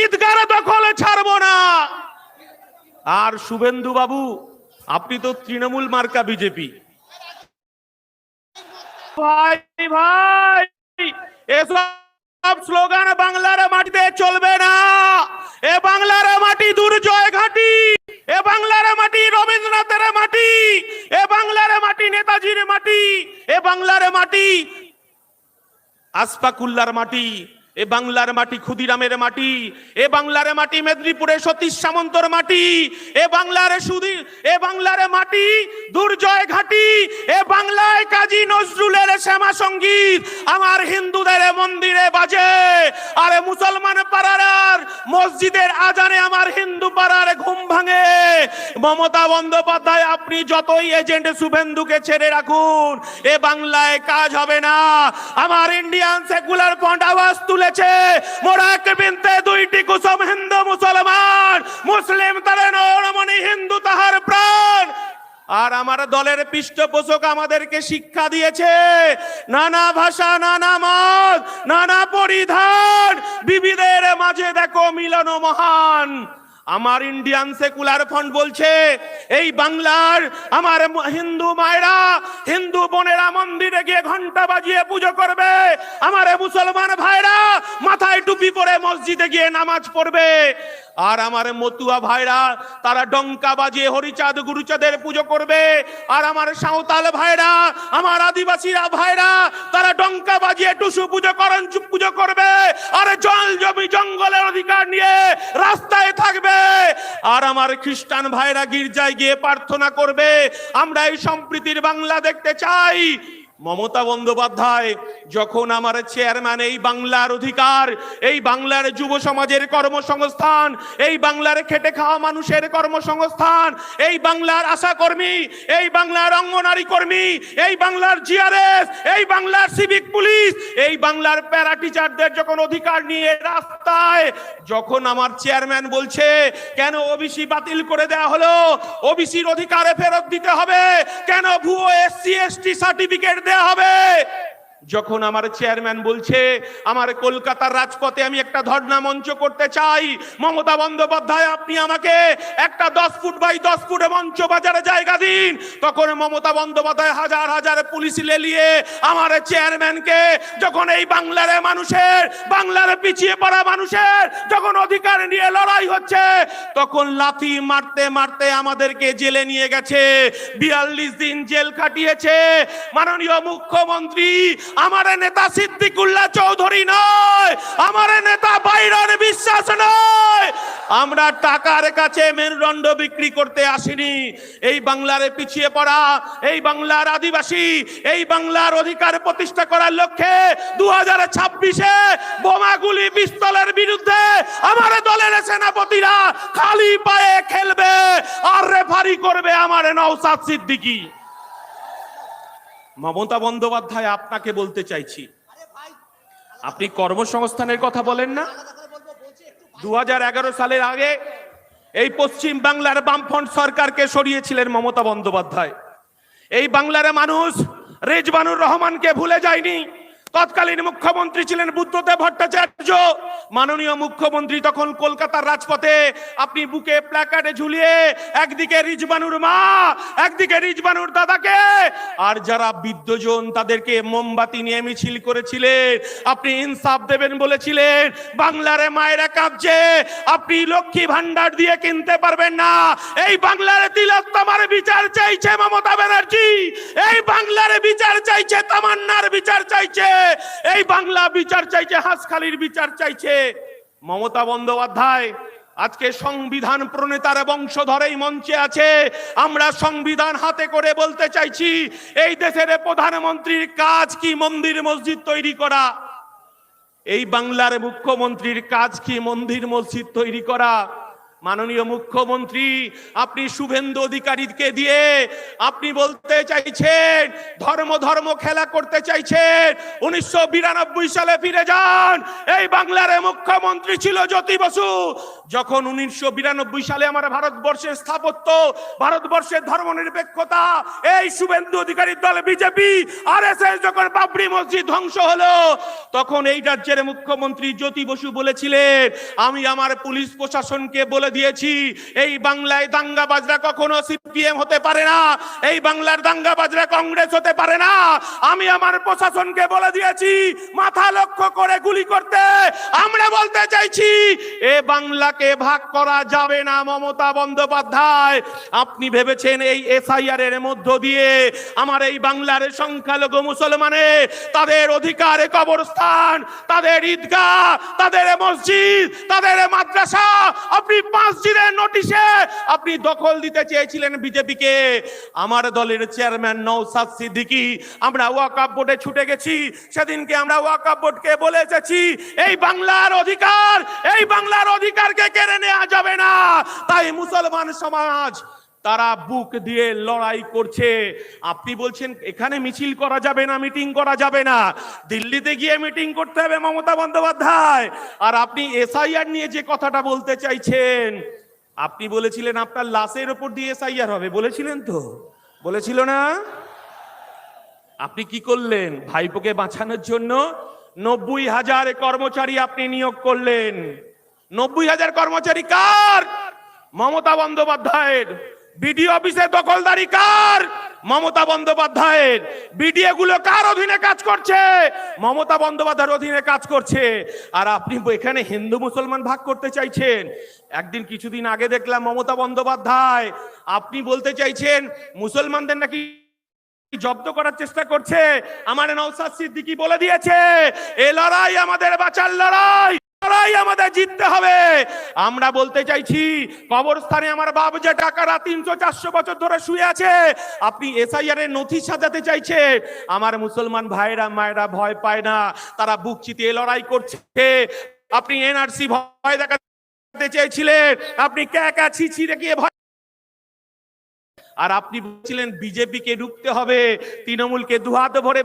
ঈদগার দখলে ছাড়বো না। আর শুভেন্দু বাবু, আপনি তো তৃণমূল মার্কা বিজেপি। ভাই ভাই, এসব স্লোগান বাংলার মাটিতে চলবে না। এ বাংলার মাটি দুর্জয় ঘাঁটি, এ বাংলার মাটি রবীন্দ্রনাথের মাটি, এ বাংলার মাটি নেতাজির মাটি, এ বাংলার মাটি আসফাকুল্লার মাটি, এ বাংলার মাটি ক্ষুদিরামের মাটি, এ বাংলার মাটি মেদিনীপুরের সতীশ সামন্তর মাটি, এ বাংলার এ বাংলার মাটি দুর্জয় ঘাটি, এ বাংলায় কাজী নজরুলের শ্যামা সঙ্গীত আমার হিন্দুদের মন্দিরে বাজে, আর মুসলমান পাড়ার মসজিদের আজানে আমার হিন্দু পাড়ার ঘুম ভাঙে। মমতা বন্দ্যোপাধ্যায়, আপনি যতই এজেন্ট শুভেন্দুকে ছেড়ে রাখুন, এ বাংলায় কাজ হবে না। আমার ইন্ডিয়ান সেকুলার ফ্রন্ট আওয়াজ তুলেছে, মোরা বিনতে দুইটি কুসুম, হিন্দু মুসলমান, মুসলিম তারে নরমণি, হিন্দু তাহার প্রাণ। আর আমার দলের পৃষ্ঠপোষক আমাদেরকে শিক্ষা দিয়েছে, নানা ভাষা, নানা মত, নানা পরিধান, বিবিধের মাঝে দেখো মিলন মহান। আমার ইন্ডিয়ান সেকুলার ফ্রন্ট বলছে, এই বাংলার আমার হিন্দু মায়েরা, হিন্দু বোনেরা মন্দিরে গিয়ে ঘন্টা বাজিয়ে পুজো করবে, আমার মুসলমান ভাইরা মাথায় টুপি পরে মসজিদে গিয়ে নামাজ পড়বে, আর আমার মতুয়া ভাইরা তারা ডঙ্কা বাজিয়ে হরিচাঁদ গুরুচাঁদের পুজো করবে, আর আমার সাঁওতাল ভাইরা, আমার আদিবাসীরা ভাইরা তারা ডঙ্কা বাজিয়ে টুসু পুজো পুজো করবে, আর জল জমি জঙ্গলের অধিকার নিয়ে রাস্তায় থাকবে, আর আমার খ্রিস্টান ভাইরা গির্জায় গিয়ে প্রার্থনা করবে। আমরা এই সম্প্রীতির বাংলা দেখতে চাই। মমতা বন্দ্যোপাধ্যায় যখন আমার চেয়ারম্যান, এই বাংলার অধিকার, এই বাংলার যুব সমাজের কর্মসংস্থান, এই বাংলার খেটে খাওয়া মানুষের কর্মসংস্থান, এই বাংলার আশা কর্মী, এই বাংলার অঙ্গনারী কর্মী, এই বাংলার জিআরএস, এই বাংলার সিভিক পুলিশ, এই বাংলার প্যারা টিচারদের যখন অধিকার নিয়ে রাস্তায়, যখন আমার চেয়ারম্যান বলছে কেন ওবিসি বাতিল করে দেওয়া হলো, ওবিসির অধিকারে ফেরত দিতে হবে, কেন ভুয়ো এসসি এসটি সার্টিফিকেট দেয়া হবে, যখন আমার চেয়ারম্যান বলছে আমার কলকাতার রাজপথে আমি একটা ধর্ণা মঞ্চ করতে চাই, মমতা বন্দ্যোপাধ্যায় আপনি আমাকে একটা 10 ফুট বাই 10 ফুটে মঞ্চ বাজারে জায়গা দিন, তখন মমতা বন্দ্যোপাধ্যায় হাজার হাজার পুলিশ লেলিয়ে আমার চেয়ারম্যানকে, যখন এই বাংলার মানুষের, বাংলার পিছিয়ে পড়া মানুষের যখন অধিকার নিয়ে লড়াই হচ্ছে, তখন লাথি মারতে মারতে আমাদেরকে জেলে নিয়ে গেছে, 42 দিন জেল কাটিয়েছে। মাননীয় মুখ্যমন্ত্রী, আমার নেতা সিদ্দিকুল্লাহ চৌধুরী নয়, আমার নেতা বাইরন বিশ্বাস নয়, আমরা টাকার কাছে মেরুদণ্ড বিক্রি করতে আসিনি। এই বাংলার পিছিয়ে পড়া, এই বাংলার আদিবাসী, এই বাংলার অধিকার প্রতিষ্ঠা করার লক্ষ্যে 2026-এ বোমাগুলি পিস্তলের বিরুদ্ধে আমার দলের সেনাপতিরা খালি পায়ে খেলবে, আর রেফারি করবে আমার নওশাদ সিদ্দিকী। মমতা বন্দ্যোপাধ্যায়, আপনাকে বলতে চাইছি, আপনি কর্মসংস্থানের কথা বলেন না? 2011 সালের আগে এই পশ্চিম বাংলার বামফ্রন্ট সরকারকে সরিয়েছিলেন মমতা বন্দ্যোপাধ্যায়। এই বাংলার মানুষ রেজবানুর রহমানকে ভুলে যায়নি। তৎকালীন মুখ্যমন্ত্রী ছিলেন বুদ্ধদেব ভট্টাচার্য। মাননীয় মুখ্যমন্ত্রী তখন কলকাতার রাজপথে আপনি বুকে প্ল্যাকার্ডে ঝুলিয়ে একদিকে রিজবানুর মা, একদিকে রিজবানুর দাদাকে, আর যারা বৃদ্ধজন তাদেরকে মোমবাতি নিয়ে মিছিল করেছিলেন। আপনি ইনসাফ দেবেন বলেছিলেন, বাংলার মায়েরা কাঁদছে, আপনি লক্ষ্মী ভান্ডার দিয়ে কিনতে পারবেন না। এই বাংলার তিলোত্তমার বিচার চাইছে মমতা ব্যানার্জি, এই বাংলার বিচার চাইছে, তামান্নার বিচার চাইছে, এই বাংলা বিচার চাইছে, হাসখালির বিচার চাইছে। মমতা বন্দ্যোপাধ্যায় আজকে সংবিধান প্রণেতার বংশধর এই মঞ্চে আছে। আমরা সংবিধান হাতে করে বলতে চাইছি, এই দেশের প্রধানমন্ত্রীর কাজ কি মন্দির মসজিদ তৈরি করা? এই বাংলার মুখ্যমন্ত্রীর কাজ কি মন্দির মসজিদ তৈরি করা? মাননীয় মুখ্যমন্ত্রী, আপনি শুভেন্দু অধিকারীকে দিয়ে আপনি বলতে চাইছেন ধর্ম ধর্ম খেলা করতে চাইছেন। 1992 সালে ফিরে যান। এই বাংলার মুখ্যমন্ত্রী ছিল জ্যোতি বসু। যখন 1992 সালে আমার ভারতবর্ষের স্থাপত্য, ভারতবর্ষের ধর্মনিরপেক্ষতা, এই শুভেন্দু অধিকারীর দল বিজেপি আরএসএস যখন বাবরি মসজিদ ধ্বংস হলো, তখন এই রাজ্যের মুখ্যমন্ত্রী জ্যোতি বসু বলেছিলেন, আমি আমার পুলিশ প্রশাসনকে বলে দিয়েছি এই বাংলায় দাঙ্গাবাজরা কখনো সিপিএম হতে পারে না, এই বাংলার দাঙ্গাবাজরা কংগ্রেস হতে পারে না। আমি আমার প্রশাসনকে বলে দিয়েছি মাথা লক্ষ্য করে গুলি করতে। আমরা বলতে চাইছি এ বাংলাকে ভাগ করা যাবে না। মমতা বন্দ্যোপাধ্যায়, আপনি ভেবেছেন এই এসআইআর এর মধ্য দিয়ে আমার এই বাংলার সংখ্যালঘু মুসলমানে তাদের অধিকারে কবরস্থান, তাদের ঈদগাহ, তাদের মসজিদ, তাদের মাদ্রাসা আপনি 5 দিনের নোটিশে আপনি দখল দিতে চেয়েছিলেন বিজেপিকে। আমার দলের চেয়ারম্যান নওশাদ সিদ্দিকী, আমরা ওয়াকফ বোর্ডে ছুটে গেছি। সেদিনকে আমরা ওয়াকফ বোর্ডকে বলে এসেছি এই বাংলার অধিকার, এই বাংলার অধিকারকে কেড়ে নেওয়া যাবে না। তাই মুসলমান সমাজ তারা বুক দিয়ে লড়াই করছে। আপনি বলছেন এখানে মিছিল করা যাবে না, মিটিং করা যাবে না, দিল্লিতে গিয়ে মিটিং করতে হবে মমতা বন্দ্যোপাধ্যায়। আর আপনি এসআইআর নিয়ে যে কথাটা বলতে চাইছেন, আপনি বলেছিলেন আপনার লাশের উপর দিয়ে এসআইআর হবে, বলেছিলেন তো? বলেছিল না? আপনি কি করলেন? ভাইপোকে বাঁচানোর জন্য 90,000 কর্মচারী আপনি নিয়োগ করলেন। 90,000 কর্মচারী কার? মমতা বন্দ্যোপাধ্যায়ের। বিডিও অফিসে দখলদারি কার? মমতা বন্দ্যোপাধ্যায়ের। বিডিএ গুলো কার অধীনে কাজ করছে? মমতা বন্দ্যোপাধ্যায়ের অধীনে কাজ করছে। আর আপনি এখানে হিন্দু মুসলমান ভাগ করতে চাইছেন। একদিন কিছুদিন আগে দেখলাম মমতা বন্দ্যোপাধ্যায় আপনি বলতে চাইছেন মুসলমানদের নাকি জব্দ করার চেষ্টা করছে। আমার নওশাদ সিদ্দিকী বলে দিয়েছে এ লড়াই আমাদের বাঁচার লড়াই, লড়াই আমাদের জিততে হবে। আমরা বলতে চাইছি কবরস্থানে আমার বাপ যে টাকারা 300-400 বছর ধরে শুয়ে আছে, আপনি এসআইআর এর নথি সাজাতে চাইছে। আমার মুসলমান ভাইরা মায়েরা ভয় পায় না, তারা বুক চিতিয়ে লড়াই করছে। আপনি এনআরসি ভয় দেখাতে চেয়েছিলেন, আপনি ক্যাকা ছিছি রেখে ভয়, আর আপনি বলছিলেন বিজেপিকে ঢুকতে হবে, তৃণমূলকে দুহাত ভরে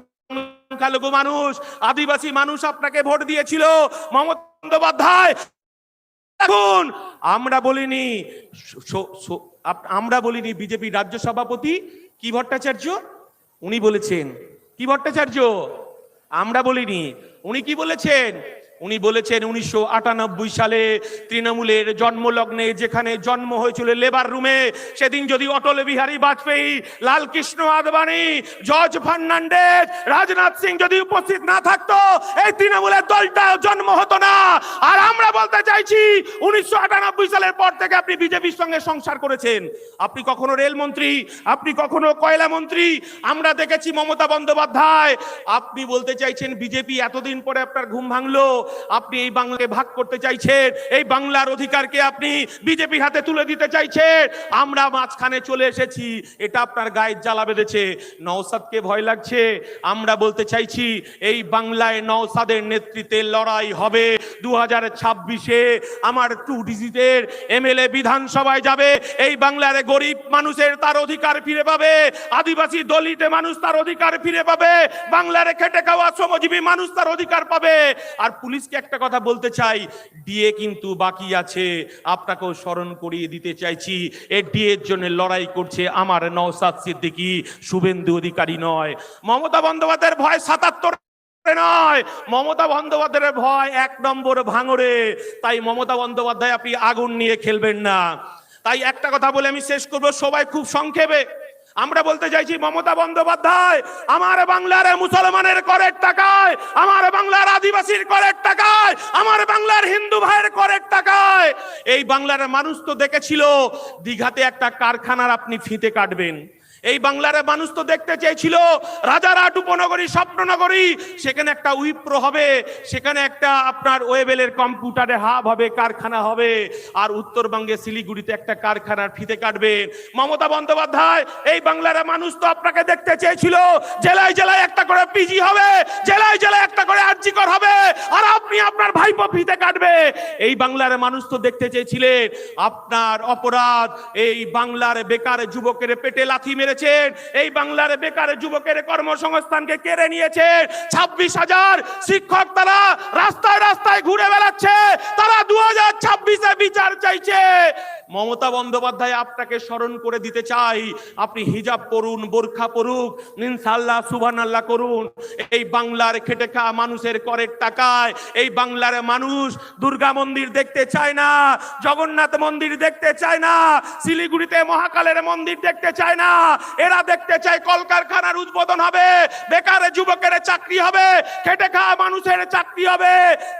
সংখ্যালঘু মানুষ, আদিবাসী মানুষ আপনাকে ভোট দিয়েছিল। মমতা বন্দ্যোপাধ্যায়, এখন আমরা বলিনি বিজেপি রাজ্য সভাপতি কি ভট্টাচার্য, উনি বলেছেন কি ভট্টাচার্য, আমরা বলিনি। উনি কি বলেছেন? উনি বলেছেন 1998 সালে তৃণমূলের জন্মলগ্নে যেখানে জন্ম হয়েছিল লেবার রুমে, সেদিন যদি অটল বিহারী বাজপেয়ী, লালকৃষ্ণ আদবানি, জর্জ ফার্নান্ডেজ, রাজনাথ সিং যদি উপস্থিত না থাকতো এই তৃণমূলের দলটা জন্ম হতো না। আর আমরা বলতে চাইছি 1998 সালের পর থেকে আপনি বিজেপির সঙ্গে সংসার করেছেন। আপনি কখনো রেলমন্ত্রী, আপনি কখনো কয়লা মন্ত্রী, আমরা দেখেছি মমতা বন্দ্যোপাধ্যায়। আপনি বলতে চাইছেন বিজেপি এতদিন পরে আপনার ঘুম ভাঙলো, আপনি এই বাংলাকে ভাগ করতে চাইছেন, এই বাংলার অধিকারকে আপনি বিজেপির হাতে তুলে দিতে চাইছেন। আমরা মাঝখানে চলে এসেছি, এটা আপনার গায়ে জ্বালা বেঁধেছে। নওশাদকে ভয় লাগছে। আমরা বলতে চাইছি এই বাংলায় নওশাদের নেতৃত্বে লড়াই হবে। 2026-এ আমার 2 ডিজিটের এমএলএ বিধানসভায় যাবে। এই বাংলার গরিব মানুষের তার অধিকার ফিরে পাবে, আদিবাসী দলিত মানুষ তার অধিকার ফিরে পাবে, বাংলার খেটে খাওয়া শ্রমজীবী মানুষ তার অধিকার পাবে। আর পুলিশকে একটা কথা বলতে চাই, ডিএ কিন্তু বাকি আছে, আপনাকেও স্মরণ করিয়ে দিতে চাইছি এই ডিএর জন্য লড়াই করছে আমার নওশাদ সিদ্দিকী, শুভেন্দু অধিকারী নয়। মমতা বন্দ্যোপাধ্যায়ের ভয় 77 নয়, মমতা বন্দ্যোপাধ্যায়ের ভয় 1 নম্বর ভাঙড়ে। তাই মমতা বন্দ্যোপাধ্যায় আপনি আগুন নিয়ে খেলবেন না। তাই একটা কথা বলে আমি শেষ করবো, সবাই খুব সংক্ষেপে। আমরা বলতে চাইছি মমতা বন্দ্যোপাধ্যায় আমার বাংলার মুসলমানের করের টাকায়, আমার বাংলার আদিবাসীর করের টাকায়, আমার বাংলার হিন্দু ভাইয়ের করের টাকায় এই বাংলার মানুষ তো দেখেছিল দীঘাতে একটা কারখানার আপনি ফিতে কাটবেন, এই বাংলার মানুষ তো দেখতে চেয়েছিল রাজারহাট উপনগরী স্বপ্ননগরী, সেখানে একটা উইপ্রো হবে, সেখানে একটা আপনার ওয়েবেলের কম্পিউটারে হাব হবে, কারখানা হবে, আর উত্তরবঙ্গে শিলিগুড়িতে একটা কারখানার ফিতে কাটবে। মমতা বন্দ্যোপাধ্যায়, এই বাংলার মানুষ তো আপনাকে দেখতে চেয়েছিল জেলায় জেলায় একটা করে পিজি হবে, জেলায় জেলায় একটা করে আরজিকর হবে, আর আপনি আপনার ভাইপো ফিতে কাটবে। এই বাংলার মানুষ তো দেখতে চেয়েছিলেন আপনার অপরাধ, এই বাংলার বেকার যুবকের পেটে লাথি মেরেছেন, এই বাংলার বেকার যুবকের কর্মসংস্থানকে কেড়ে নিয়েছেন। 26,000 শিক্ষক তারা রাস্তায় রাস্তায় ঘুরে বেড়াচ্ছে, তারা 2026-এ বিচার চাইছে। মমতা বন্দ্যোপাধ্যায়, আপনাকে স্মরণ করে দিতে চাই, আপনি হিজাব পরুন, বোরখা পরুক, ইনশাআল্লাহ সুবহানাল্লাহ করুন। এই বাংলার খেটে খাওয়া মানুষের করের টাকায় এই বাংলার মানুষ দুর্গা মন্দির দেখতে চায় না, জগন্নাথ মন্দির দেখতে চায় না, শিলিগুড়িতে মহাকালের মন্দির দেখতে চায় না। এরা দেখতে চায় কলকারখানার উদ্বোধন হবে, বেকার যুবকের চাকরি হবে, খেটে খাওয়া মানুষের চাকরি হবে।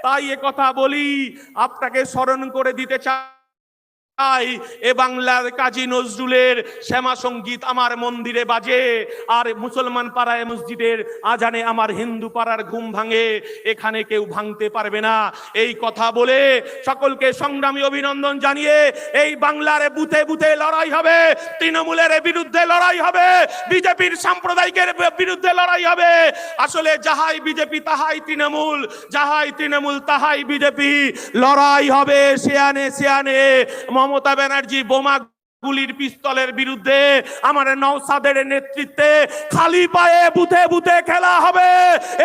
তাই এ কথা বলি, আপনাকে স্মরণ করে দিতে চাই, এ বাংলার কাজী নজরুলের শ্যামা সঙ্গীত আমার মন্দিরে বাজে, আর মুসলমান পাড়ায় মসজিদের আজানে আমার হিন্দু পাড়ার ঘুম ভাঙে, এখানে কেউ ভাঙতে পারবে না। এই কথা বলে সকলকে সংগ্রামী অভিনন্দন জানিয়ে এই বাংলার বুথে বুথে লড়াই হবে, তৃণমূলের বিরুদ্ধে লড়াই হবে, বিজেপির সাম্প্রদায়িকের বিরুদ্ধে লড়াই হবে। আসলে যাহাই বিজেপি তাহাই তৃণমূল, যাহাই তৃণমূল তাহাই বিজেপি। লড়াই হবে সেয়ানে সেয়ানে। মমতা ব্যানার্জি বোমা গুলির পিস্তলের বিরুদ্ধে আমার নওশাদের নেতৃত্বে খালি পায়ে বুথে বুথে খেলা হবে।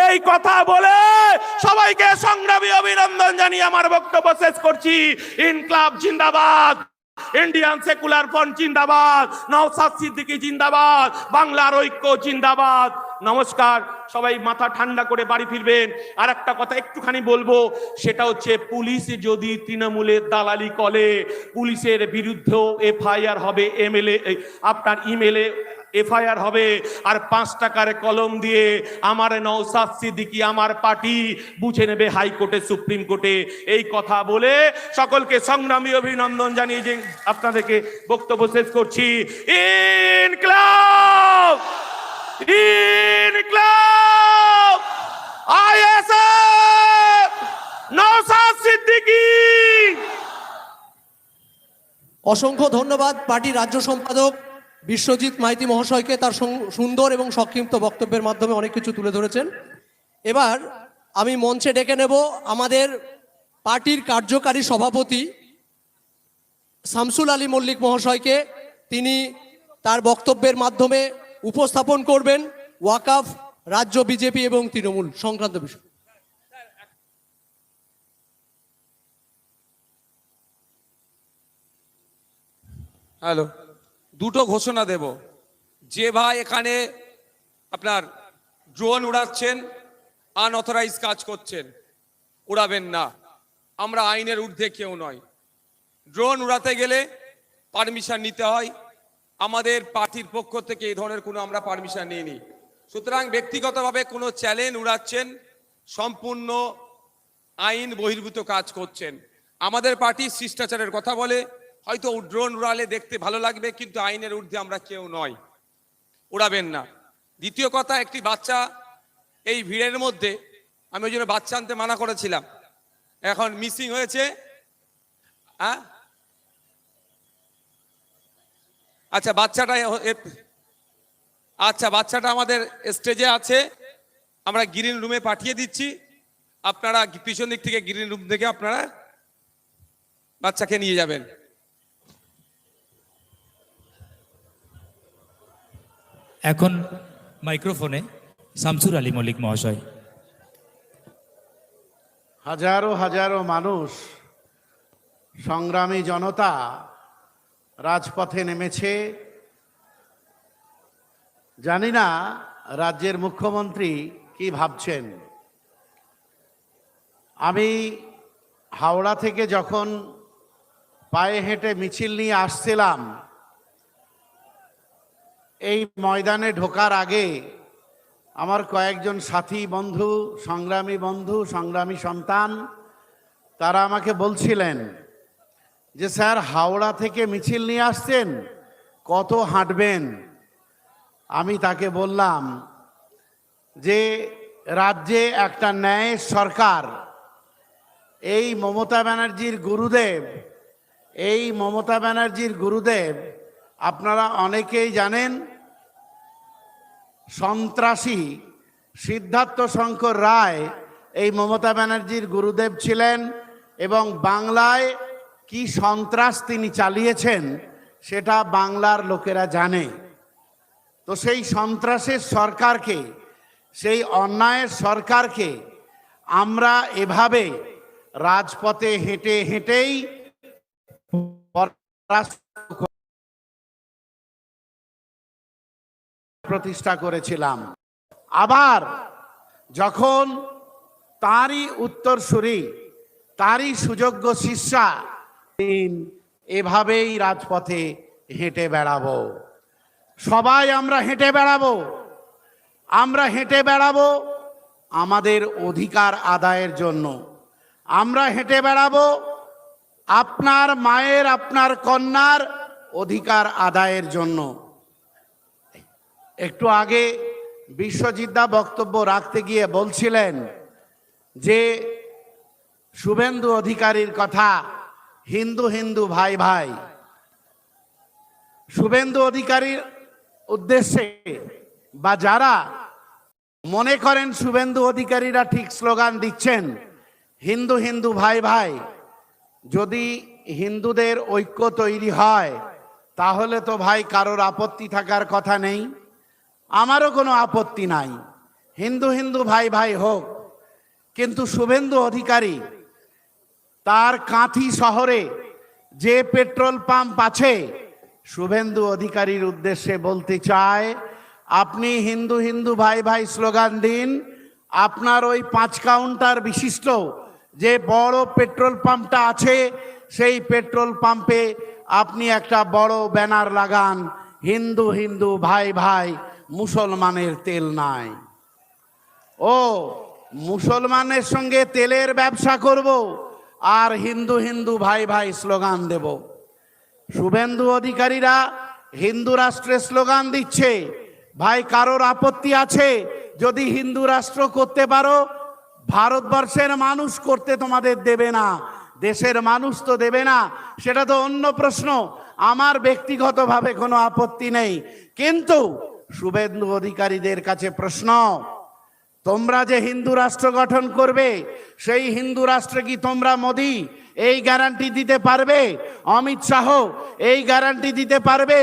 এই কথা বলে সবাইকে সংগ্রামী অভিনন্দন জানিয়ে আমার বক্তব্য শেষ করছি। ইনকলাব জিন্দাবাদ, ইন্ডিয়ান সেকুলার ফ্রন্ট জিন্দাবাদ, নওশাদ সিদ্দিকী জিন্দাবাদ, বাংলার ঐক্য জিন্দাবাদ। নমস্কার, সবাই মাথা ঠান্ডা করে বাড়ি ফিরবেন। আর একটা কথা একটুখানি বলবো, সেটা হচ্ছে পুলিশ যদি তৃণমূলের দালালি করে, পুলিশের বিরুদ্ধেও এফআইআর হবে, এমএলএ আপনার ইমেলে এফআইআর হবে, আর 5 টাকার কলম দিয়ে আমার নওশাদ সিদ্দিকী আমার পার্টি বুঝে নেবে হাইকোর্টে, সুপ্রিম কোর্টে। এই কথা বলে সকলকে সংগ্রামী অভিনন্দন জানিয়ে যে আপনাদেরকে বক্তব্য শেষ করছি। ইনকলাব, ইনকলাব, আইএসএফ, নওশাদ সিদ্দিকী। অসংখ্য ধন্যবাদ পার্টির রাজ্য সম্পাদক বিশ্বজিৎ মাইতি মহাশয়কে, তার সুন্দর এবং সংক্ষিপ্ত বক্তব্যের মাধ্যমে অনেক কিছু তুলে ধরেছেন। এবার আমি মঞ্চে ডেকে নেব আমাদের পার্টির কার্যকারী সভাপতি শামসুল আলী মল্লিক মহাশয়কে। তিনি তার বক্তব্যের মাধ্যমে উপস্থাপন করবেন ওয়াকাফ, রাজ্য বিজেপি এবং তৃণমূল সংক্রান্ত বিষয়। হ্যালো, দুটো ঘোষণা দেব। যে ভাই এখানে আপনার ড্রোন উড়াচ্ছেন, আনঅথরাইজ কাজ করছেন, উড়াবেন না। আমরা আইনের ঊর্ধ্বে কেউ নয়। ড্রোন উড়াতে গেলে পারমিশন নিতে হয়, আমাদের পার্টির পক্ষ থেকে এই ধরনের কোনো আমরা পারমিশন নিইনি। সুতরাং ব্যক্তিগতভাবে কোনো চ্যালেঞ্জ উড়াচ্ছেন, সম্পূর্ণ আইন বহির্ভূত কাজ করছেন। আমাদের পার্টি শিষ্টাচারের কথা বলে, হয়তো ড্রোন উড়ালে দেখতে ভালো লাগবে, কিন্তু আইনের ঊর্ধ্বে আমরা কেউ নয়, উড়াবেন না। দ্বিতীয় কথা, একটি বাচ্চা এই ভিড়ের মধ্যে, আমি ওই জন্য বাচ্চা আনতে মানা করেছিলাম, এখন মিসিং হয়েছে। আচ্ছা, বাচ্চাটা আমাদের স্টেজে আছে, আমরা গ্রিন রুমে পাঠিয়ে দিচ্ছি। আপনারা পিছন দিক থেকে গ্রিন রুম থেকে আপনারা বাচ্চাকে নিয়ে যাবেন। এখন মাইক্রোফোনে শামসুল আলী মল্লিক মহাশয়। হাজারো হাজারো মানুষ, সংগ্রামী জনতা রাজপথে নেমেছে। জানি না রাজ্যের মুখ্যমন্ত্রী কি ভাবছেন। আমি হাওড়া থেকে যখন পায়ে হেঁটে মিছিল নিয়ে আসছিলাম, এই ময়দানে ঢোকার আগে আমার কয়েকজন সাথী বন্ধু, সংগ্রামী সন্তান, তারা আমাকে বলছিলেন যে স্যার, হাওড়া থেকে মিছিল নিয়ে আসছেন, কত হাঁটবেন? আমি তাকে বললাম যে রাজ্যে একটা ন্যায়ের সরকার, এই মমতা ব্যানার্জির গুরুদেব, এই মমতা ব্যানার্জির গুরুদেব আপনারা অনেকেই জানেন, সন্ত্রাসী সিদ্ধার্থ শঙ্কর রায় এই মমতা ব্যানার্জির গুরুদেব ছিলেন, এবং বাংলায় কি সন্ত্রাস তিনি চালিয়েছেন সেটা বাংলার লোকেরা জানে। তো সেই সন্ত্রাসের সরকারকে, সেই অন্যায়ের সরকারকে আমরা এভাবে রাজপথে হেঁটে হেঁটেই প্রতিষ্ঠা করেছিলাম। আবার যখন তারই উত্তরসূরি, তারই সুযোগ্য শিষ্যা, এভাবেই রাজপথে হেঁটে বেড়াবো। সবাই আমরা হেঁটে বেড়াবো, আমরা হেঁটে বেড়াবো আমাদের অধিকার আদায়ের জন্য। আমরা হেঁটে বেড়াবো আপনার মায়ের, আপনার কন্যার অধিকার আদায়ের জন্য। একটু আগে বিশ্বজিৎ দা বক্তব্য রাখতে গিয়ে বলছিলেন যে শুভেন্দু অধিকারীর কথা, হিন্দু হিন্দু ভাই ভাই। শুভেন্দু অধিকারীর উদ্দেশ্যে বা যারা মনে করেন শুভেন্দু অধিকারীরা ঠিক স্লোগান দিচ্ছেন হিন্দু হিন্দু ভাই ভাই, যদি হিন্দুদের ঐক্য তৈরি হয় তাহলে তো ভাই কারোর আপত্তি থাকার কথা নেই। আমারও কোনো আপত্তি নাই, হিন্দু হিন্দু ভাই ভাই হোক। কিন্তু শুভেন্দু অধিকারী তার কাঁথি শহরে যে পেট্রোল পাম্প আছে, শুভেন্দু অধিকারীর উদ্দেশ্যে বলতে চায়, আপনি হিন্দু হিন্দু ভাই ভাই স্লোগান দিন, আপনার ওই 5 কাউন্টার বিশিষ্ট যে বড় পেট্রোল পাম্পটা আছে সেই পেট্রোল পাম্পে আপনি একটা বড় ব্যানার লাগান, হিন্দু হিন্দু ভাই ভাই, মুসলমানের তেল নাই। ও মুসলমানের সঙ্গে তেলের ব্যবসা করব আর হিন্দু হিন্দু ভাই ভাই স্লোগান দেব। শুভেন্দু অধিকারীরা হিন্দু রাষ্ট্রের স্লোগান দিচ্ছে, ভাই কারোর আপত্তি আছে যদি হিন্দু রাষ্ট্র করতে পারো? ভারতবর্ষের মানুষ করতে তোমাদের দেবে না, দেশের মানুষ তো দেবে না, সেটা তো অন্য প্রশ্ন। আমার ব্যক্তিগতভাবে কোনো আপত্তি নেই, কিন্তু শুভেন্দু অধিকারীদের কাছে প্রশ্ন, তোমরা যে হিন্দু রাষ্ট্র গঠন করবে সেই হিন্দু রাষ্ট্রে কি তোমরা মোদি এই গ্যারান্টি দিতে পারবে, অমিত শাহ এই গ্যারান্টি দিতে পারবে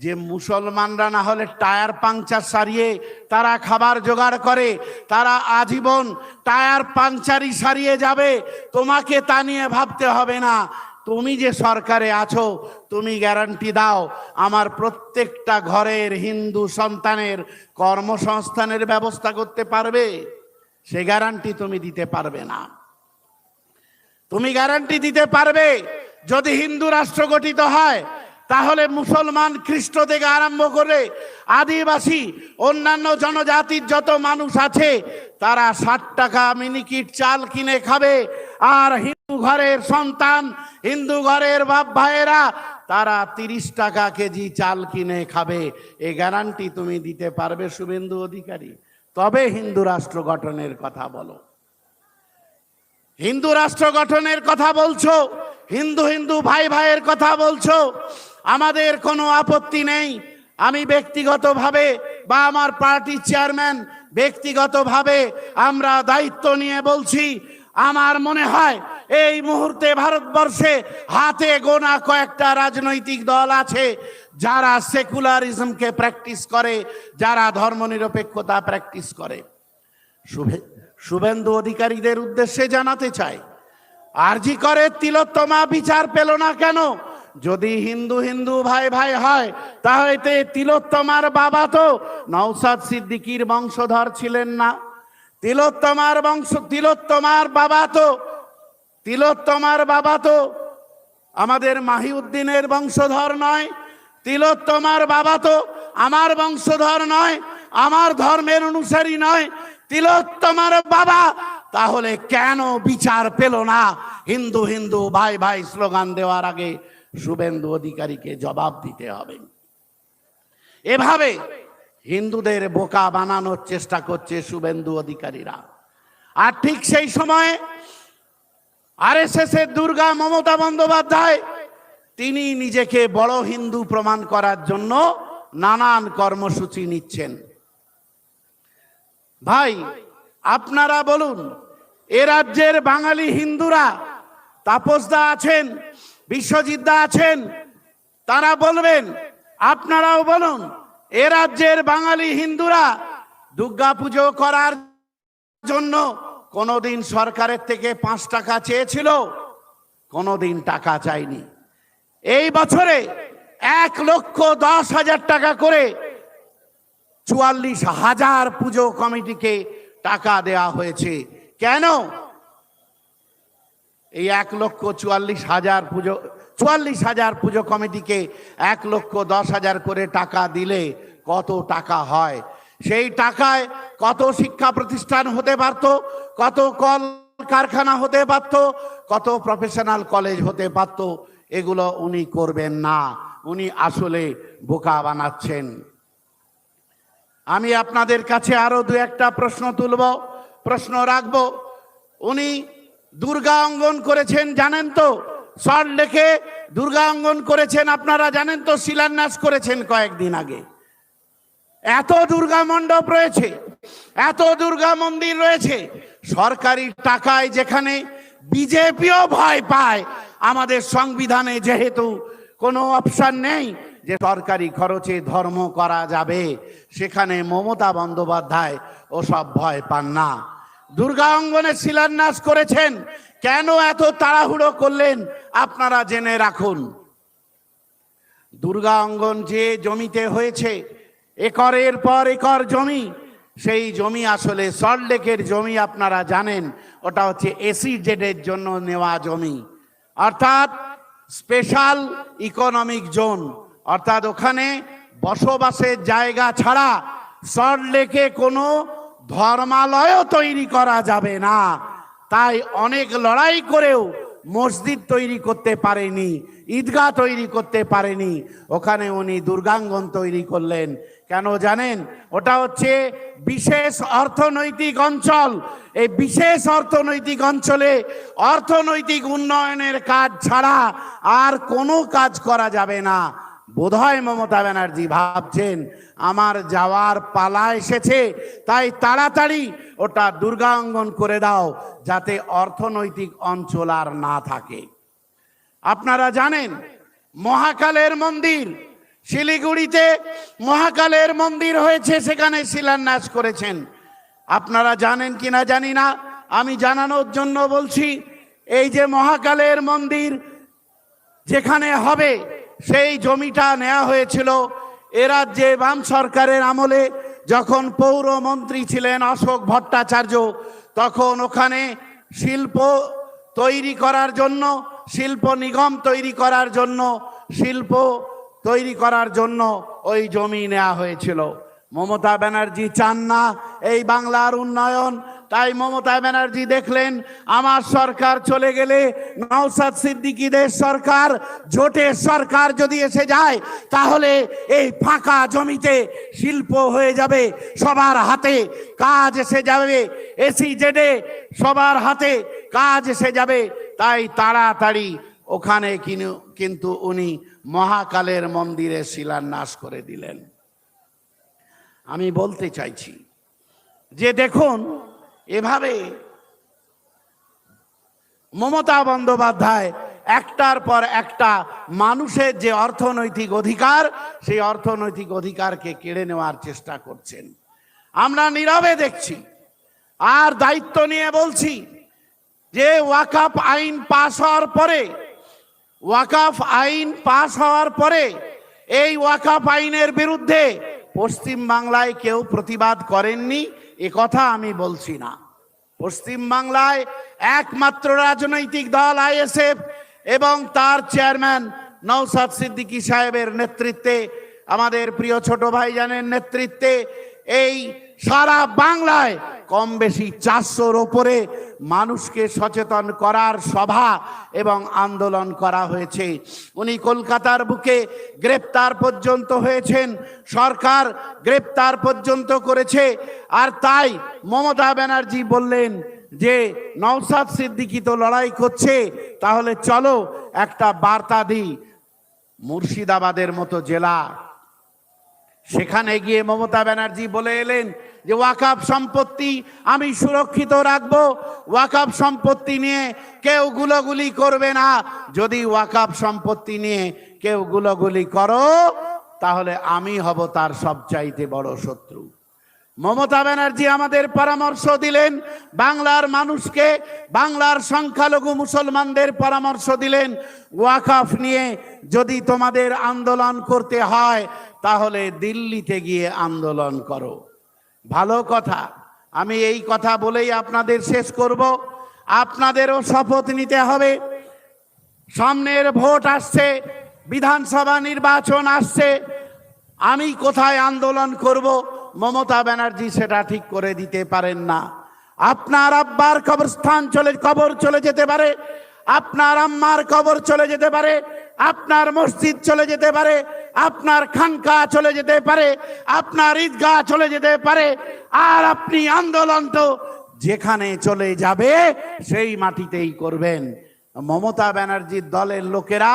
যে মুসলমানরা না হলে টায়ার পাংচার সারিয়ে তারা খাবার জোগাড় করে, তারা আজীবন টায়ার পাংচারই সারিয়ে যাবে? তোমাকে তা নিয়ে ভাবতে হবে না। তুমি যে সরকারে আছো, তুমি গ্যারান্টি দাও আমার প্রত্যেকটা ঘরের হিন্দু সন্তানের কর্মসংস্থানের ব্যবস্থা করতে পারবে? সে গ্যারান্টি তুমি দিতে পারবে না। তুমি গ্যারান্টি দিতে পারবে যদি হিন্দু রাষ্ট্র গঠিত হয় তাহলে মুসলমান, খ্রিস্ট থেকে আরম্ভ করে আদিবাসী, অন্যান্য জনজাতির যত মানুষ আছে তারা 60 টাকা মিনিকিট চাল কিনে খাবে, আর হিন্দু ঘরের সন্তান, হিন্দু ঘরের বাপ ভাইয়েরা তারা 30 টাকা কেজি চাল কিনে খাবে। এই গ্যারান্টি তুমি দিতে পারবে শুভেন্দু অধিকারী? তবে হিন্দু রাষ্ট্র গঠনের কথা বলো। হিন্দু রাষ্ট্র গঠনের কথা বলছো, হিন্দু হিন্দু ভাই ভাইয়ের কথা বলছো, আমাদের কোনো আপত্তি নেই। আমি ব্যক্তিগতভাবে বা আমার পার্টির চেয়ারম্যান ব্যক্তিগতভাবে আমরা দায়িত্ব নিয়ে বলছি, আমার মনে হয় এই মুহূর্তে ভারতবর্ষে হাতে গোনা কয়েকটা রাজনৈতিক দল আছে যারা সেকুলারিজমকে প্র্যাকটিস করে, যারা ধর্মনিরপেক্ষতা প্র্যাকটিস করে। শুভেন্দু অধিকারীদের উদ্দেশ্যে জানাতে চাই, আরজি করে তিলোত্তমা বিচার পেল না কেন? যদি হিন্দু হিন্দু ভাই ভাই হয় তাহলে তিলোত্তমার বাবা তো নওশাদ সিদ্দিকীর বংশধর ছিলেন না? তিলোত্তমার বাবা তো আমাদের মাহিউদ্দিনের বংশধর নয়, তিলোত্তমার বাবা তো আমার বংশধর নয়, আমার ধর্মের অনুসারী নয়। তিলোত্তমার বাবা তাহলে কেন বিচার পেল না? হিন্দু হিন্দু ভাই ভাই স্লোগান দেওয়ার আগে শুভেন্দু অধিকারীকে জবাব দিতে হবে। এভাবে হিন্দুদের বোকা বানানোর চেষ্টা করছে শুভেন্দু অধিকারীরা। আর ঠিক সেই সময় আরএসএস এর দুর্গা মমতা বন্দ্যোপাধ্যায় তিনি নিজেকে বড় হিন্দু প্রমাণ করার জন্য নানান কর্মসূচি নিচ্ছেন। ভাই আপনারা বলুন, এ রাজ্যের বাঙালি হিন্দুরা, তাপসদা আছেন, বিশ্বজিৎদা আছেন, তারা বলবেন, আপনারাও বলুন, এ রাজ্যের বাঙালি হিন্দুরা দুর্গা পুজো করার জন্য কোনোদিন সরকারের থেকে 5 টাকা চেয়েছিল? কোনোদিন টাকা চাইনি। এই বছরে 1,10,000 টাকা করে 44,000 পুজো কমিটিকে টাকা দেয়া হয়েছে। কেন? এই 1,44,000 পুজো কমিটিকে 1,10,000 করে টাকা দিলে কত টাকা হয়? সেই টাকায় কত শিক্ষা প্রতিষ্ঠান হতে পারত, কত কল কারখানা হতে পারত, কত প্রফেশনাল কলেজ হতে পারত। এগুলো উনি করবেন না, উনি আসলে বোকা বানাচ্ছেন। আমি আপনাদের কাছে আরো 2-1টা প্রশ্ন তুলব, প্রশ্ন রাখব। উনি দুর্গা অঙ্গন করেছেন জানেন তো? সল্টলেকে দুর্গা অঙ্গন করেছেন আপনারা জানেন তো? শিলান্যাস করেছেন কয়েকদিন আগে। এত দুর্গা মণ্ডপ রয়েছে, এত দুর্গা মন্দির রয়েছে সরকারি টাকায়, যেখানে বিজেপিও ভয় পায়। আমাদের সংবিধানে যেহেতু কোনো অপশন নেই যে সরকারি খরচে ধর্ম করা যাবে, সেখানে মমতা বন্দ্যোপাধ্যায় ওসব ভয় পান না। দুর্গা অঙ্গনে শিলান্যাস করেছেন, কেন এত তাড়াহুড়ো করলেন আপনারা জেনে রাখুন। দুর্গা অঙ্গন যে জমিতে হয়েছে, একরের পর একর জমি, সেই জমি আসলে সল্টলেকের জমি আপনারা জানেন, ওটা হচ্ছে এসইজেডের জন্য নেওয়া জমি, অর্থাৎ স্পেশাল ইকোনমিক জোন, অর্থাৎ ওখানে বসবাসের জায়গা ছাড়া সল্টলেকে কোনো ধর্মালয়ও তৈরি করা যাবে না। তাই অনেক লড়াই করেও মসজিদ তৈরি করতে পারেনি, ঈদগাহ তৈরি করতে পারেনি, ওখানে উনি দুর্গাঙ্গন তৈরি করলেন। কেন জানেন? ওটা হচ্ছে বিশেষ অর্থনৈতিক অঞ্চল। এই বিশেষ অর্থনৈতিক অঞ্চলে অর্থনৈতিক উন্নয়নের কাজ ছাড়া আর কোনো কাজ করা যাবে না। বোধহয় মমতা ব্যানার্জি ভাবছেন আমার যাওয়ার পালা এসেছে, তাই তাড়াতাড়ি ওটা দুর্গা অঙ্গন করে দাও, যাতে অর্থনৈতিক অঞ্চল আর না থাকে। আপনারা জানেন মহাকালের মন্দির, শিলিগুড়িতে মহাকালের মন্দির হয়েছে, সেখানে শিলান্যাস করেছেন। আপনারা জানেন কিনা জানি না, আমি জানানোর জন্য বলছি। এই যে মহাকালের মন্দির যেখানে হবে, সেই জমিটা নেওয়া হয়েছিল এ রাজ্যে বাম সরকারের আমলে, যখন পৌরমন্ত্রী ছিলেন অশোক ভট্টাচার্য, তখন ওখানে শিল্প তৈরি করার জন্য, শিল্প নিগম তৈরি করার জন্য, শিল্প তৈরি করার জন্য ওই জমি নেওয়া হয়েছিল। মমতা ব্যানার্জি চান না এই বাংলার উন্নয়ন, তাই মমতা ব্যানার্জি দেখলেন আমার সরকার চলে গেলে, নওশাদ সিদ্দিকীদের সরকার, জোটের সরকার যদি এসে যায়, তাহলে এই ফাঁকা জমিতে শিল্প হয়ে যাবে, সবার হাতে কাজ এসে যাবে, এসইজেডে সবার হাতে কাজ এসে যাবে। তাই তাড়াতাড়ি ওখানে কিন্তু উনি মহাকালের মন্দিরে শিলান্যাস করে দিলেন। আমি বলতে চাইছি যে দেখুন, এভাবে মমতা বন্দ্যোপাধ্যায় একটার পর একটা মানুষের যে অর্থনৈতিক অধিকার, সেই অর্থনৈতিক অধিকারকে কেড়ে নেওয়ার চেষ্টা করছেন। আমরা নীরবে দেখছি। আর দায়িত্ব নিয়ে বলছি যে ওয়াকফ আইন পাস হওয়ার পরে, ওয়াকফ আইন পাস হওয়ার পরে এই ওয়াকফ আইনের বিরুদ্ধে পশ্চিম বাংলায় কেউ প্রতিবাদ করেননি, এ কথা আমি বলছি না। পশ্চিম বাংলায় একমাত্র রাজনৈতিক দল আইএসএফ এবং তার চেয়ারম্যান নওশাদ সিদ্দিকী সাহেবের নেতৃত্বে, আমাদের প্রিয় ছোট ভাইজানের নেতৃত্বে এই সারা বাংলায় কম বেশি 400-র ওপরে মানুষকে সচেতন করার সভা এবং আন্দোলন করা হয়েছে। উনি কলকাতার বুকে গ্রেপ্তার পর্যন্ত হয়েছেন, সরকার গ্রেপ্তার পর্যন্ত করেছে। আর তাই মমতা ব্যানার্জি বললেন যে নওশাদ সিদ্দিকী তো লড়াই করছে, তাহলে চলো একটা বার্তা দিই। মুর্শিদাবাদের মতো জেলা, সেখানে গিয়ে মমতা ব্যানার্জি বলে এলেন যে ওয়াকফ সম্পত্তি আমি সুরক্ষিত রাখবো, ওয়াকফ সম্পত্তি নিয়ে কেউ গুলোগুলি করবে না। যদি ওয়াকফ সম্পত্তি নিয়ে কেউ গুলোগুলি করো তাহলে আমি হব তার সবচাইতে বড় শত্রু। মমতা ব্যানার্জি আমাদের পরামর্শ দিলেন, বাংলার মানুষকে, বাংলার সংখ্যালঘু মুসলমানদের পরামর্শ দিলেন, ওয়াকফ নিয়ে যদি তোমাদের আন্দোলন করতে হয় তাহলে দিল্লিতে গিয়ে আন্দোলন করো। ভালো কথা। আমি এই কথা বলেই আপনাদের শেষ করব। আপনাদেরও শপথ নিতে হবে। সামনের ভোট আসছে, বিধানসভা নির্বাচন আসছে। আমি কোথায় আন্দোলন করব মমতা ব্যানার্জি সেটা ঠিক করে দিতে পারেন না। আপনার আব্বার কবর চলে যেতে পারে, আপনার আম্মার কবর চলে যেতে পারে, আপনার মসজিদ চলে যেতে পারে, আপনার খানকা চলে যেতে পারে, আপনার ঈদগাহ চলে যেতে পারে। আর আপনি আন্দোলন তো যেখানে চলে যাবে সেই মাটিতেই করবেন। মমতা ব্যানার্জির দলের লোকেরা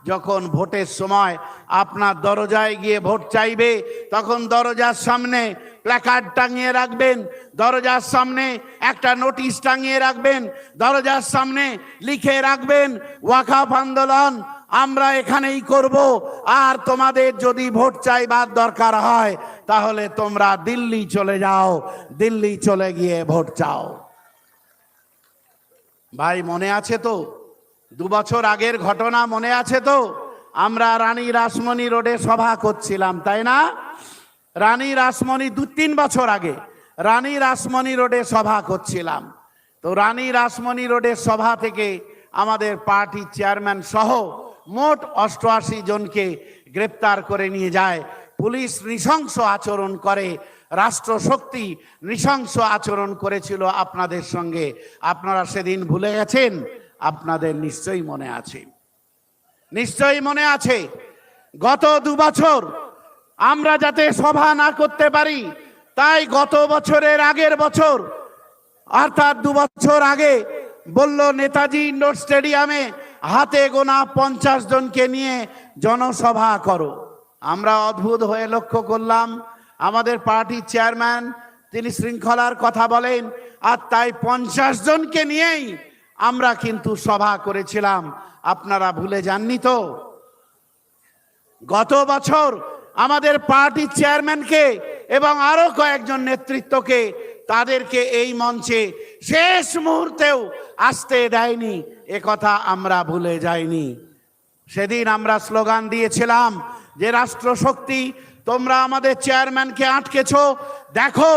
যখন ভোটের সময় আপনার দরজায় গিয়ে ভোট চাইবে, তখন দরজার সামনে প্ল্যাকার্ড টাঙিয়ে রাখবেন, দরজার সামনে একটা নোটিশ টাঙিয়ে রাখবেন, দরজার সামনে লিখে রাখবেন ওয়াকফ আন্দোলন আমরা এখানেই করব, আর তোমাদের যদি ভোট চাইবার দরকার হয় তাহলে তোমরা দিল্লি চলে যাও, দিল্লি চলে গিয়ে ভোট চাও। ভাই মনে আছে তো 2 বছর আগের ঘটনা? মনে আছে তো? আমরা রানী রাসমণি রোডে সভা করছিলাম, তাই না? রানী রাসমণি 2-3 বছর আগে রানী রাসমণি রোডে সভা করছিলাম। তো রানী রাসমণি রোডের সভা থেকে আমাদের পার্টির চেয়ারম্যান সহ মোট 88 জনকে গ্রেপ্তার করে নিয়ে যায়। পুলিশ নৃশংস আচরণ করে, রাষ্ট্রশক্তি নৃশংস আচরণ করেছিল আপনাদের সঙ্গে। আপনারা সেদিন ভুলে গেছেন? আপনাদের নিশ্চয়ই মনে আছে, নিশ্চয়ই মনে আছে। গত 2 বছর আমরা যাতে সভা না করতে পারি, তাই গত বছরের আগের বছর অর্থাৎ 2 বছর আগে বলল নেতাজি ইন্ডোর স্টেডিয়ামে হাতে গোনা 50 জনকে নিয়ে জনসভা করো। আমরা অদ্ভুত হয়ে লক্ষ্য করলাম, আমাদের পার্টির চেয়ারম্যান তিনি শৃঙ্খলার কথা বলেন, আর তাই 50 জনকে নিয়েই আমরা কিন্তু সভা করেছিলাম। আপনারা ভুলে যাননি তো? গত বছর আমাদের পার্টির চেয়ারম্যানকে এবং আরো কয়েকজন নেতৃত্বকে তাদেরকে এই মঞ্চে শেষ মুহূর্তেও আসতে দেয়নি, একথা আমরা ভুলে যাইনি। সেদিন আমরা স্লোগান দিয়েছিলাম যে রাষ্ট্রশক্তি তোমরা আমাদের চেয়ারম্যানকে আটকেছো, দেখো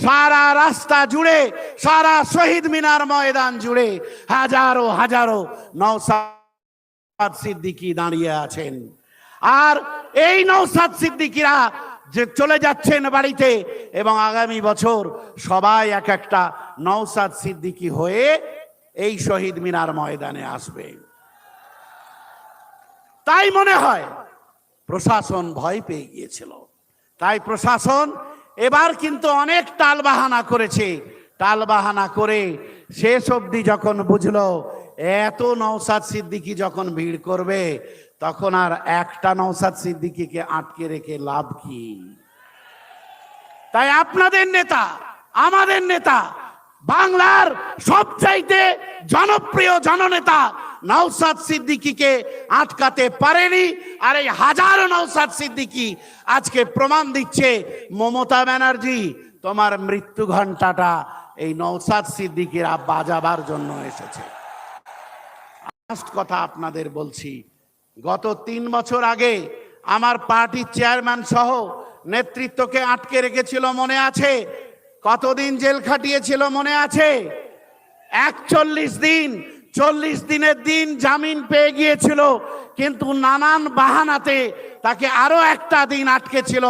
সারা রাস্তা জুড়ে, সারা শহীদ মিনার ময়দান জুড়ে হাজারো হাজারো নওশাদ সিদ্দিকী দাঁড়িয়ে আছেন। আর এই নওশাদ সিদ্দিকীরা যে চলে যাচ্ছেন বাড়িতে, এবং আগামী বছর সবাই এক একটা নওশাদ সিদ্দিকী হয়ে এই শহীদ মিনার ময়দানে আসবে। তাই মনে হয় প্রশাসন ভয় পেয়ে গিয়েছিল, তাই প্রশাসন এবার কিন্তু অনেক টালবাহানা করেছে। টালবাহানা করে শেষ অবধি যখন বুঝলো এত নওশাদ সিদ্দিকী যখন ভিড় করবে, তখন আর একটা নওশাদ সিদ্দিকীকে আটকে রেখে লাভ কি? তাই আপনাদের নেতা, আমাদের নেতা, বাংলার সবচাইতে জনপ্রিয় জননেতা নওশাদ সিদ্দিকীকে আটকাতে পারেনি। আর এই হাজারো নওশাদ সিদ্দিকী আজকে প্রমাণ দিচ্ছে মমতা ব্যানার্জি তোমার মৃত্যু ঘণ্টাটা এই নওশাদ সিদ্দিকীরা বাজাবার জন্য এসেছে। লাস্ট কথা আপনাদের বলছি, গত 3 বছর আগে আমার পার্টির চেয়ারম্যান সহ নেতৃত্বকে আটকে রেখেছিল, মনে আছে? কতদিন জেল খাটিয়েছিল মনে আছে? 41 দিন। 40 দিনের দিন জামিন পেয়ে গিয়েছিল, কিন্তু নানান বাহানাতে তাকে আরো একটা দিন আটকে ছিল।